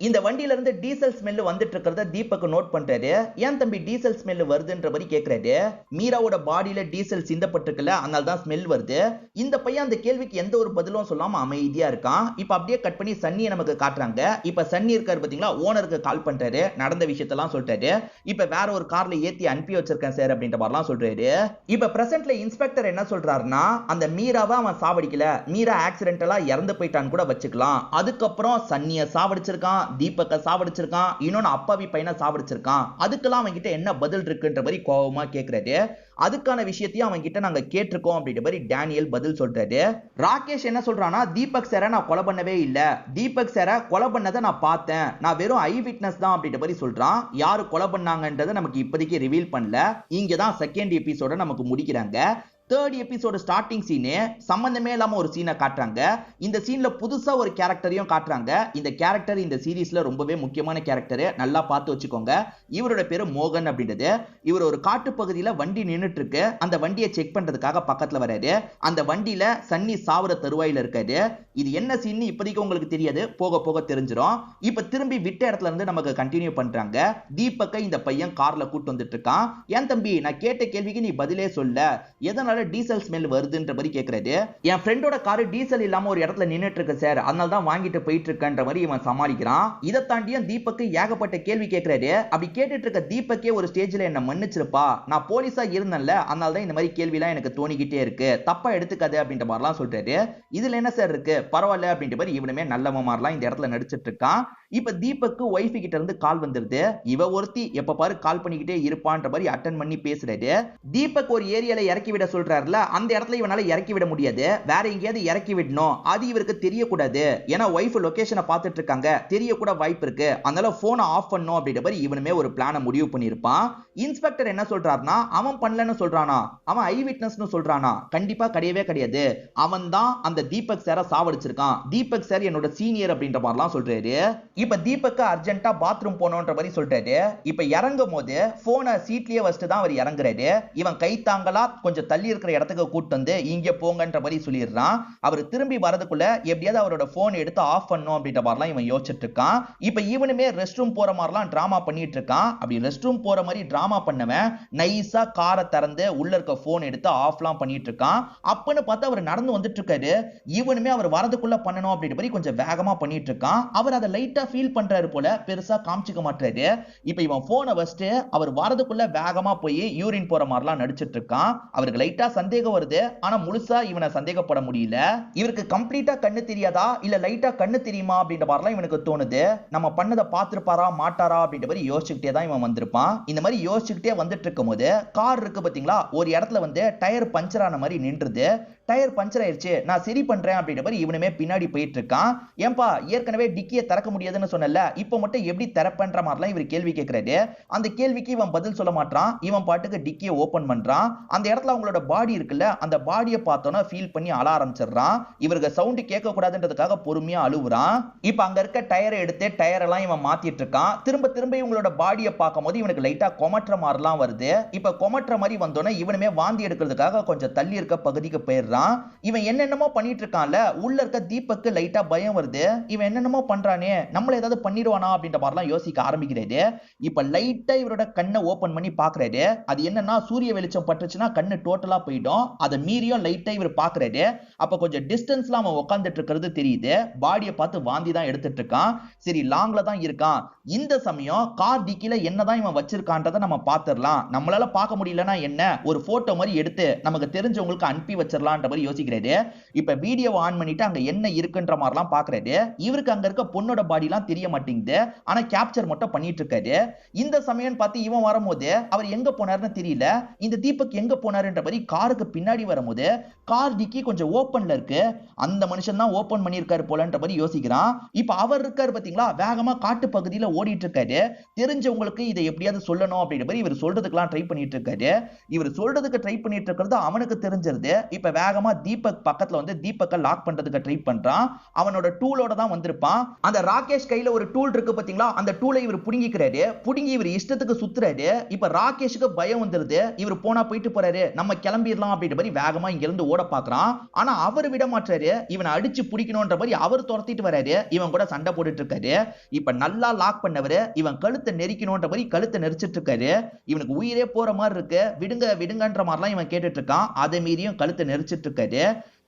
Speaker 1: இந்த வண்டியில இருந்து டீசல் ஸ்மெல் வந்துட்டு இருக்கிறத தீபக் நோட் பண்றாரு. ஏன் தம்பி டீசல் ஸ்மெல் வருதுன்ற மாதிரி கேக்குறாரு. மீராவோட பாடியில டீசல் சிந்தப்பட்டிருக்குல்ல, அதனால தான் ஸ்மெல் வருது. இந்த பையன் அந்த கேள்விக்கு எந்த ஒரு பதிலும் சொல்லாம அமைதியா இருக்கான். இப்ப அப்படியே கட் பண்ணி சன்னியை நமக்கு காட்டுறாங்க. இப்ப சன்னி இருக்காரு பாத்தீங்களா, ஓனருக்கு கால் பண்றாரு, நடந்த விஷயத்தெல்லாம் சொல்றாரு. இப்ப வேற ஒரு கார்ல ஏத்தி அனுப்பி வச்சிருக்கேன் சார் அப்படின்ற மாதிரிலாம் சொல்றாரு. இப்ப பிரசன்ட்ல இன்ஸ்பெக்டர் என்ன சொல்றாருன்னா, அந்த மீராவை அவன் சாவடிக்கல, மீரா ஆக்சிடென்டலா இறந்து போயிட்டான்னு கூட வச்சுக்கலாம், அதுக்கப்புறம் சன்னியை சாவடிச்சிருக்கான், தீபக்க சாவடிச்சிருக்கான், இன்னொன்னு அப்பாவி பையனை சாவடிச்சிருக்கான், அதுக்கெல்லாம் அவன் கிட்ட என்ன பதில் இருக்குன்ற மாதிரி கோபமா கேக்குறாரு. அதுக்கான விஷயத்தையும் அவங்க கிட்ட நாங்க கேட்டிருக்கோம் அப்படின்ற மாதிரி டேனியல் பதில் சொல்றாரு. ராகேஷ் என்ன சொல்றானா, தீபக் சாரை நான் கொலை பண்ணவே இல்ல, தீபக் சாரை கொலை பண்ணதை நான் பார்த்தேன், நான் வெறும் ஐ விட்னஸ் தான் அப்படின்ற மாதிரி சொல்றான். யாரு கொலை பண்ணாங்கன்றதை நமக்கு இப்போதைக்கு ரிவீல் பண்ணல. இங்கதான் செகண்ட் எபிசோட நமக்கு முடிக்கிறாங்க. தேர்ட் எபிசோட ஸ்டார்டிங் சீனே சம்பந்தமே இல்லாம ஒரு சீனை காட்டுறாங்க. இந்த சீன்ல புதுசா ஒரு கேரக்டரையும் காட்டுறாங்க. இந்த கேரக்டர் இந்த சீரீஸ்ல ரொம்பவே முக்கியமான கேரக்டர், நல்லா பார்த்து வச்சுக்கோங்க. இவரோட பேரு மோகன் அப்படின்றது. இவர் ஒரு காட்டு பகுதியில வண்டி நின்னுட்டு இருக்கு. அந்த வண்டியை செக் பண்றதுக்காக பக்கத்துல வராரு. அந்த வண்டியில சன்னி சாவர தருவாயில இருக்காரு. இது என்ன சீன் இப்போதைக்கு உங்களுக்கு தெரியாது, போக போக தெரிஞ்சிடும். இப்ப திரும்பி விட்ட இடத்துல இருந்து நமக்கு கண்டினியூ பண்றாங்க. தீபக்கை இந்த பையன் கார்ல கூட்டு வந்துட்டு இருக்கான். ஏன் தம்பி நான் கேட்ட கேள்விக்கு நீ பதிலே சொல்ல, எதனால டீசல் ஸ்மெல் வருதுன்ற மாதிரி கேக்குறாரு. என் ஃப்ரெண்டோட கார் டீசல் இல்லாம ஒரு இடத்துல நின்னுட்டு இருக்கு சார், அதனால தான் வாங்கிட்டு போயிட்டு இருக்கன்ற மாதிரி இவன் சமாளிக்கிறான். இதை தாண்டியும் தீபக்கு ஏகப்பட்ட கேள்வி கேட்கிறாரு. அப்படி கேட்டுட்டு இருக்க தீபக்கே ஒரு ஸ்டேஜ்ல என்ன மன்னிச்சிருப்பா, நான் போலீஸா இருந்தேன்ல, அதனால தான் இந்த மாதிரி கேள்வி எல்லாம் எனக்கு தோணிக்கிட்டே இருக்கு, தப்பா எடுத்துக்காது அப்படின்ற மாதிரிலாம் சொல்றாரு. இதுல என்ன சார் இருக்கு, பரவாயில்ல அப்படின்ற மாதிரி இவனுமே நல்லவ மாதிரிலாம் இந்த இடத்துல நடிச்சிட்டு இருக்கான். இப்ப தீபக்கு ஒய்ஃப் கிட்ட இருந்து கால் வந்துருது. இவ ஒருத்தி எப்ப பாரு கால் பண்ணிக்கிட்டே இருப்பான்ற மாதிரி அட்டன் பண்ணி பேசுறாரு. தீபக் ஒரு ஏரியால இறக்கி விட சொல்றாருல, அந்த இடத்துல இவனால இறக்கி விட முடியாது, வேற எங்கேயாவது இறக்கி விடணும், அது இவருக்கு தெரியக்கூடாது. ஏன்னா ஒய்ஃப் லொகேஷனை பார்த்துட்டு இருக்காங்க, தெரியக்கூட வாய்ப்பு இருக்கு, அதனால போனை ஆஃப் பண்ணும் அப்படின்ற மாதிரி இவனுமே ஒரு பிளானை முடிவு பண்ணியிருப்பான். இன்ஸ்பெக்டர் என்ன சொல்றாருன்னா, அவன் பண்ணலன்னு சொல்றானா, அவன் ஐ விட்னஸ்னு சொல்றானா, கண்டிப்பா கிடையவே கிடையாது, அவன் தான் அந்த தீபக் சாரை சாவடிச்சிருக்கான், தீபக் சார் என்னோட சீனியர் அப்படின்ற மாதிரிலாம் சொல்றாரு. இப்ப தீபக் அர்ஜென்ட்டா பாத்ரூம் போனோன்ற மாதிரி சொல்றாரு. இப்ப இறங்கும் போது போனை சீட்லயே வச்சுட்டு தான் அவர் இறங்குறாரு. இவன் கை தாங்களா கொஞ்சம் தள்ளி இருக்கிற இடத்துக்கு கூட்டு வந்து இங்க போங்கன்ற மாதிரி சொல்லிடுறான். அவர் திரும்பி வரதுக்குள்ள எப்படியாவது அவரோட போன் எடுத்து ஆஃப் பண்ணும் அப்படின்ற மாதிரிலாம் இவன் யோசிச்சுட்டு இருக்கான். இப்ப இவனுமே ரெஸ்ட் ரூம் போற மாதிரிலாம் டிராமா பண்ணிட்டு இருக்கான். அப்படி ரெஸ்ட் ரூம் போற மாதிரி டிராமா பண்ணவன் நைஸா காரை திறந்து உள்ள இருக்க போன் எடுத்து ஆஃப்லாம் பண்ணிட்டு இருக்கான். அப்பன்னு பார்த்து அவர் நடந்து வந்துட்டு இருக்காரு. இவனுமே அவர் வரதுக்குள்ள பண்ணணும் அப்படின்ற மாதிரி கொஞ்சம் வேகமா பண்ணிட்டு இருக்கான். அவர் அதை லைட்டா ஃபீல் பண்றாரு போல, பெருசா காமிச்சிக்க மாட்டாரு. இப்ப இவன் போனை வச்சுட்டு அவர் வரதுக்குள்ள வேகமா போய் யூரின் போற மாதிரிலாம் நடிச்சிட்டு இருக்கான். அவருக்கு லைட்டா சந்தேகம் வருது, ஆனா முழுசா இவனை சந்தேகப்பட முடியல. இவருக்கு கம்ப்ளீட்டா கண்ணு தெரியாதா இல்ல லைட்டா கண்ணு தெரியுமா அப்படின்ற மாதிரிலாம் இவனுக்கு தோணுது. நம்ம பண்ணதை பார்த்திருப்பாரா மாட்டாரா அப்படின்ற மாதிரி யோசிச்சுக்கிட்டே தான் இவன் வந்திருப்பான். இந்த மாதிரி யோசிச்சுக்கிட்டே வந்துட்டு இருக்கும் போது கார் இருக்கு பாத்தீங்களா, ஒரு இடத்துல வந்து டயர் பஞ்சர் ஆன மாதிரி நின்றுது. டயர் பஞ்சர் ஆயிடுச்சு, நான் சரி பண்றேன் அப்படின்ற மாதிரி இவனுமே பின்னாடி போயிட்டு இருக்கான். ஏன்பா ஏற்கனவே டிக்கியை திறக்க முடியாதுன்னு சொன்னல, இப்ப மட்டும் எப்படி திறப்பன்ற மாதிரிலாம் இவர் கேள்வி கேட்கிறாரு. அந்த கேள்விக்கு இவன் பதில் சொல்ல மாட்டான். இவன் பாட்டுக்கு டிக்கியை ஓபன் பண்றான். அந்த இடத்துல அவங்களோட பாடி இருக்குல்ல, அந்த பாடியை பார்த்தோன்னா ஃபீல் பண்ணி அழ ஆரம்பிச்சிடுறான். இவருக்கு சவுண்ட் கேட்க கூடாதுன்றதுக்காக பொறுமையா அழுவுறான். இப்ப அங்க இருக்க டயரை எடுத்து டயர் எல்லாம் இவன் மாத்திட்டு இருக்கான். திரும்ப திரும்ப இவங்களோட பாடியை பார்க்கும் போது இவனுக்கு லைட்டா கொமற்ற மாதிரிலாம் வருது. இப்ப கொமற்ற மாதிரி வந்தோன்னா இவனுமே வாந்தி எடுக்கிறதுக்காக கொஞ்சம் தள்ளி இருக்க பகுதிக்கு போயிடுறான். இருக்கிறான். இவன் என்னென்னமோ பண்ணிட்டு இருக்கான்ல, உள்ள இருக்க தீபக்கு லைட்டா பயம் வருது. இவன் என்னென்னமோ பண்றானே, நம்மள ஏதாவது பண்ணிடுவானா அப்படின்ற மாதிரிலாம் யோசிக்க ஆரம்பிக்கிறாரு. இப்ப லைட்டா இவரோட கண்ணை ஓபன் பண்ணி பாக்குறாரு. அது என்னன்னா சூரிய வெளிச்சம் பட்டுச்சுன்னா கண்ணு டோட்டலா போயிடும். அதை மீறியும் லைட்டா இவர் பாக்குறாரு. அப்ப கொஞ்சம் டிஸ்டன்ஸ்ல அவன் உட்கார்ந்துட்டு இருக்கிறது தெரியுது. பாடியை பார்த்து வாந்தி தான் எடுத்துட்டு இருக்கான். சரி, லாங்ல தான் இருக்கான். இந்த சமயம் கார் டிக்கில என்னதான் இவன் வச்சிருக்கான்றதை நம்ம பாத்துரலாம். நம்மளால பார்க்க முடியலன்னா என்ன, ஒரு போட்டோ மாதிரி எடுத்து நமக்கு தெரிஞ்சவங்களுக்கு அனுப்பி வச்சிடலாம்ன்ற மாதிரி யோசிக்கிறாரு. இப்ப வீடியோவை ஆன் பண்ணிட்டு அங்க என்ன இருக்குன்ற மாதிரிலாம் பாக்குறாரு. இவருக்கு அங்க இருக்க பொண்ணோட பாடி எல்லாம் தெரிய மாட்டேங்குது. ஆனா கேப்சர் மட்டும் பண்ணிட்டு இருக்காரு. இந்த சமயம் பார்த்து இவன் வரும்போது அவர் எங்க போனாருன்னு தெரியல. இந்த தீபக் எங்க போனாருன்ற மாதிரி காருக்கு பின்னாடி வரும்போது கார் டிக்கி கொஞ்சம் ஓபன்ல இருக்கு. அந்த மனுஷன் தான் ஓபன் பண்ணிருக்காரு போலன்ற மாதிரி யோசிக்கிறான். இப்ப அவர் இருக்காரு பாத்தீங்களா, வேகமா காட்டு பகுதியில ஓடிட்டு இருக்காரு. தெரிஞ்சவங்களுக்கு இதை எப்படியாவது சொல்லணும் அப்படின்ற மாதிரி இவர் சொல்றதுக்கெல்லாம் ட்ரை பண்ணிட்டு இருக்காரு. இவர் சொல்றதுக்கு ட்ரை பண்ணிட்டு இருக்கிறது அவனுக்கு தெரிஞ்சிருது. இப்ப வேகமா தீபக் பக்கத்துல வந்து தீபக்கை லாக் பண்றதுக்கு ட்ரை பண்றான். அவனோட டூலோட தான் வந்திருப்பான். அந்த ராகேஷ் கையில ஒரு டூல் இருக்கு பாத்தீங்களா, அந்த டூலை இவர் புடுங்கிக்கிறாரு. புடுங்கி இவர் இஷ்டத்துக்கு சுத்துறாரு. இப்ப ராகேஷுக்கு பயம் வந்துருது. இவர் போனா போயிட்டு போறாரு, நம்ம கிளம்பிடலாம் அப்படின்ற மாதிரி வேகமா இங்க இருந்து ஓட பாக்குறான். ஆனா அவர் விட மாட்டாரு. இவனை அடிச்சு பிடிக்கணும்ன்ற மாதிரி அவர் துரத்திட்டு வராரு. இவன் கூட சண்டை போட்டுட்டு இருக்காரு. இப்ப நல்லா லாக் பண்ணவரு இவன் கழுத்தை நெரிக்கணும்ன்ற மாதிரி கழுத்தை நெரிச்சிட்டு இருக்காரு. இவனுக்கு உயிரே போற மாதிரி இருக்கு. விடுங்க விடுங்கன்ற மாதிரிலாம் இவன் கேட்டுட்டு இருக்கான். அதை மீறியும் கழுத்தை நெரிச்சிட்டு இருக்காரு.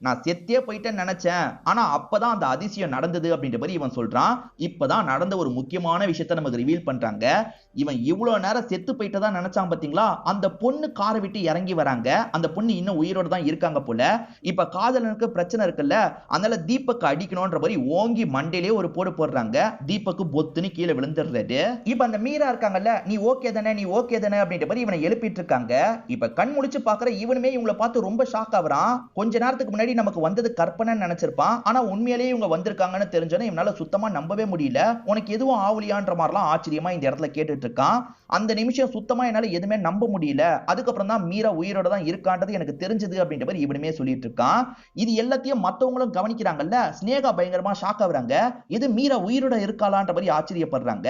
Speaker 1: நான் செத்தே போயிட்டேன்னு நினைச்சேன், ஆனா அப்பதான் அந்த அதிசயம் நடந்தது அப்படின்ற மாதிரி இவன் சொல்றான். இப்பதான் நடந்த ஒரு முக்கியமான விஷயத்தை நமக்கு ரிவீல் பண்றாங்க. இவன் இவ்வளவு நேரம் செத்து போயிட்டதான் நினைச்சான் பாத்தீங்களா, அந்த பொண்ணு காரை விட்டு இறங்கி வராங்க. அந்த பொண்ணு இன்னும் உயிரோட தான் இருக்காங்க போல. இப்ப காதலனுக்கு பிரச்சனை இருக்குல்ல, அதனால தீபக் அடிக்கணும்ன்ற மாதிரி ஓங்கி மண்டையிலே ஒரு போடு போடுறாங்க. தீபக்கு பொத்துன்னு கீழே விழுந்துடுறாரு. இப்ப அந்த மீரா இருக்காங்கல்ல, நீ ஓகே தானே நீ ஓகே தானே அப்படின்ற மாதிரி இவனை எழுப்பிட்டு இருக்காங்க. இப்ப கண் முடிச்சு பாக்குற இவனுமே இவங்களை பார்த்து ரொம்ப ஷாக் ஆகுறான். கொஞ்ச நேரத்துக்கு முன்னாடி நமக்கு வந்தது கற்பனைன்னு நினைச்சிருப்பான். ஆனா உண்மையிலேயே இவங்க வந்திருக்காங்கன்னு தெரிஞ்சோனே இவனால சுத்தமா நம்பவே முடியல. உனக்கு எதுவும் ஆவலியான்ற மாதிரிலாம் ஆச்சரியமா இந்த இடத்துல கேட்டுட்டு இருக்கான். அந்த நிமிஷம் சுத்தமா என்னால எதுவுமே நம்ப முடியல. அதுக்கப்புறம் தான் மீரா உயிரோட தான் இருக்கான்றது எனக்கு தெரிஞ்சது அப்படின்ற மாதிரி இவனுமே சொல்லிட்டு இருக்கான். இது எல்லாத்தையும் மத்தவங்களும் கவனிக்கிறாங்கல்ல, ஸ்னேகா பயங்கரமா ஷாக் ஆகுறாங்க. இது மீரா உயிரோட இருக்காளான்ற மாதிரி ஆச்சரியப்படுறாங்க.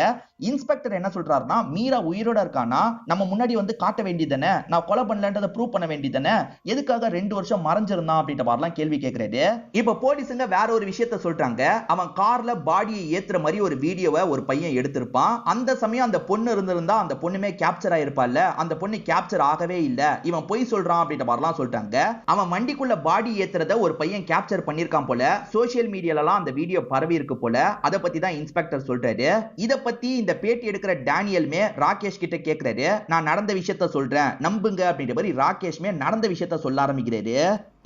Speaker 1: இன்ஸ்பெக்டர் என்ன சொல்றாருன்னா, மீரா உயிரோட இருக்கானா நம்ம முன்னாடி வந்து காட்ட வேண்டியதானே, நான் கொலை பண்ணலன்றதை ப்ரூவ் பண்ண வேண்டியதானே, எதுக்காக 2 வருஷம் மறைஞ்சிருந்தான் அப்படின்ற மாதிரிலாம் கேள்வி கேட்கிறாரு. இப்ப போலீஸுங்க வேற ஒரு விஷயத்த சொல்றாங்க. அவன் கார்ல பாடியை ஏத்துற மாதிரி ஒரு வீடியோவை ஒரு பையன் எடுத்திருப்பான். அந்த சமயம் அந்த பொண்ணு இருந்திருந்தா அந்த பொண்ணுமே கேப்சர் ஆயிருப்பாள்ல, அந்த பொண்ணு கேப்சர் ஆகவே இல்ல, இவன் பொய் சொல்றான் அப்படின்ற மாதிரிலாம் சொல்றாங்க. அவன் மண்டிக்குள்ள பாடி ஏத்துறத ஒரு பையன் கேப்சர் பண்ணிருக்கான் போல. சோசியல் மீடியாலலாம் அந்த வீடியோ பரவி இருக்கு போல. அதை பத்தி தான் இன்ஸ்பெக்டர் சொல்றாரு. இத பத்தி இந்த பேட்டி எடுக்கிற டேனியல்மே ராகேஷ் கிட்ட கேக்குறாரு. நான் நடந்த விஷயத்த சொல்றேன் நம்புங்க அப்படின்ற மாதிரி ராகேஷ்மே நடந்த விஷயத்த சொல்ல ஆரம்பிக்கிறாரு.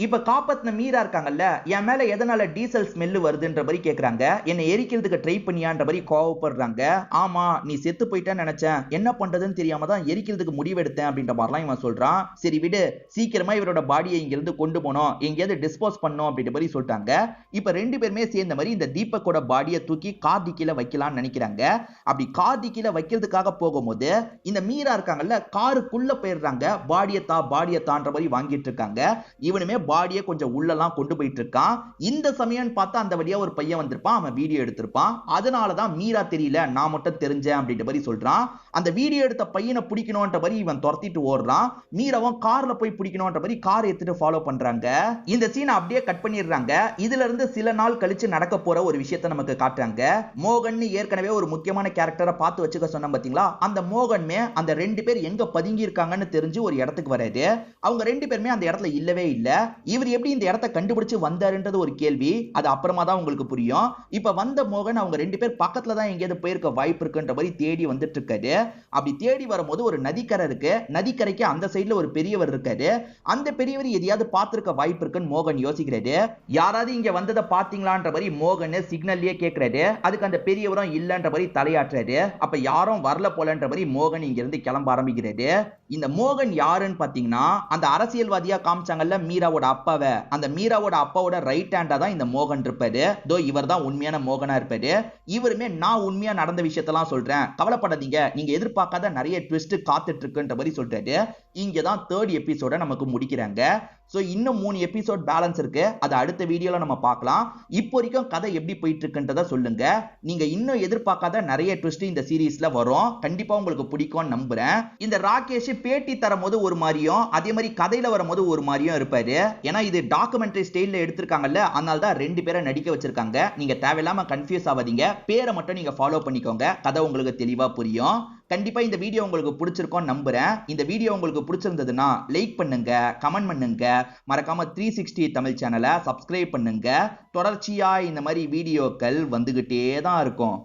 Speaker 1: இப்ப காப்பாத்தின மீரா இருக்காங்கல்ல, என் மேல எதனால டீசல் ஸ்மெல் வருதுன்ற மாதிரி கேக்குறாங்க. என்னை எரிக்கிறதுக்கு ட்ரை பண்ணியான்ற மாதிரி கோவப்படுறாங்க. ஆமா நீ செத்து போயிட்டான்னு நினைச்சேன், என்ன பண்றதுன்னு தெரியாம தான் எரிக்கிறதுக்கு முடிவெடுத்தேன் அப்படின்ற மாதிரிலாம் இவன் சொல்றான். சரி விடு, சீக்கிரமா இவரோட பாடியை இங்க இருந்து கொண்டு போனோம், எங்கேயாவது டிஸ்போஸ் பண்ணோம் அப்படின்ற மாதிரி சொல்லிட்டாங்க. இப்ப 2 பேருமே சேர்ந்த மாதிரி இந்த தீபக்கோட பாடியை தூக்கி கார் டிக்கில வைக்கலாம்னு நினைக்கிறாங்க. அப்படி கார் டிக்கில வைக்கிறதுக்காக போகும்போது இந்த மீரா இருக்காங்கல்ல, காருக்குள்ள போயிடுறாங்க. பாடியத்தான்ற மாதிரி வாங்கிட்டு இருக்காங்க. இவனுமே பாடியை கொஞ்சம் உள்ளலாம் கொண்டு போயிட்டு இருக்கான். இந்த சமயம் பார்த்தா அந்த வழியா ஒரு பையன் வந்திருப்பான். அவன் வீடியோ எடுத்திருப்பான். அதனாலதான் மீரா தெரியல, நான் மட்டும் தெரிஞ்சேன் அப்படின்ற மாதிரி சொல்றான். அந்த வீடியோ எடுத்த பையனை பிடிக்கணும்ன்ற மாதிரி இவன் துரத்திட்டு ஓடுறான். மீராவும் கார்ல போய் பிடிக்கணும்ன்ற மாதிரி கார் எடுத்துட்டு ஃபாலோ பண்றாங்க. இந்த சீனை அப்படியே கட் பண்ணிடுறாங்க. இதுல இருந்து சில நாள் கழிச்சு நடக்க போற ஒரு விஷயத்தை நமக்கு காட்டுறாங்க. மோகன் ஏற்கனவே ஒரு முக்கியமான கேரக்டரை பார்த்து வச்சுக்க சொன்ன பாத்தீங்களா, அந்த மோகன்மே அந்த 2 பேர் எங்க பதுங்கி இருக்காங்கன்னு தெரிஞ்சு ஒரு இடத்துக்கு வராது. அவங்க 2 பேருமே அந்த இடத்துல இல்லவே இல்ல. இவர் எப்படி இந்த இடத்தை கண்டுபிடிச்சு வந்தாருன்றது ஒரு கேள்வி. அது அப்புறமா தான் உங்களுக்கு புரியும். இப்ப வந்த மோகன் அவங்க 2 பேர் பக்கத்துல தான் எங்கேயாவது போயிருக்க வாய்ப்பு இருக்குன்ற மாதிரி தேடி வந்துட்டு இருக்காரு. அப்படி தேடி வரும்போது ஒரு நதிக்கரை இருக்கு. நதிக்கரைக்கு அந்த சைடுல ஒரு பெரியவர் இருக்காரு. அந்த பெரியவர் எதையாவது பார்த்திருக்க வாய்ப்பு இருக்குன்னு மோகன் யோசிக்கிறாரு. யாராவது இங்க வந்ததை பாத்தீங்களான்ற மாதிரி மோகன் சிக்னல்லயே கேட்கிறாரு. அதுக்கு அந்த பெரியவரும் இல்லன்ற மாதிரி தலையாட்டுறாரு. அப்ப யாரும் வரல போலன்ற மாதிரி மோகன் இங்க இருந்து கிளம்ப ஆரம்பிக்கிறாரு. இந்த மோகன் யாருன்னு பாத்தீங்கன்னா, அந்த அரசியல்வாதியா காமிச்சாங்கல்ல மீராவோட அப்பாவை, அந்த மீராவோட அப்பாவோட ரைட் ஹேண்டா தான் இந்த மோகன் இருப்பாரு. தோ இவர் தான் உண்மையான மோகனா இருப்பாரு. இவருமே நான் உண்மையா நடந்த விஷயத்தெல்லாம் சொல்றேன், கவலைப்படாதீங்க, நீங்க எதிர்பார்க்காத நிறைய ட்விஸ்ட் காத்துட்டு இருக்குன்ற மாதிரி சொல்றாரு. இங்கதான் 3rd எபிசோட நமக்கு முடிக்கிறாங்க. சோ இன்னும் 3 எபிசோட் பேலன்ஸ் இருக்கு. அது அடுத்த வீடியோல நம்ம பார்க்கலாம். இப்போ வரைக்கும் கதை எப்படி போயிட்டு இருக்குன்றத சொல்லுங்க. நீங்க இன்னும் எதிர்பார்க்காத நிறைய ட்விஸ்ட் இந்த சீரிஸ்ல வரும். கண்டிப்பா உங்களுக்கு பிடிக்கும்னு நம்புறேன். இந்த ராகேஷ் பேட்டி தரும்போது ஒரு மாதிரியும் அதே மாதிரி கதையில வரும்போது ஒரு மாதிரியும் இருப்பாரு. ஏன்னா இது டாக்குமெண்ட்ரி ஸ்டைல்ல எடுத்திருக்காங்கல்ல, அதனால தான் 2 பேரை நடிக்க வச்சிருக்காங்க. நீங்க தேவையில்லாம கன்ஃபியூஸ் ஆகாதீங்க. பேரை மட்டும் நீங்க ஃபாலோ பண்ணிக்கோங்க. கதை உங்களுக்கு தெளிவா புரியும். கண்டிப்பா இந்த வீடியோ உங்களுக்கு பிடிச்சிருக்கும் நம்புறேன். இந்த வீடியோ உங்களுக்கு பிடிச்சிருந்ததுன்னா லைக் பண்ணுங்க, கமெண்ட் பண்ணுங்க, மறக்காம 360 தமிழ் சேனலை சப்ஸ்கிரைப் பண்ணுங்க. தொடர்ச்சியா இந்த மாதிரி வீடியோக்கள் வந்துகிட்டே தான் இருக்கும்.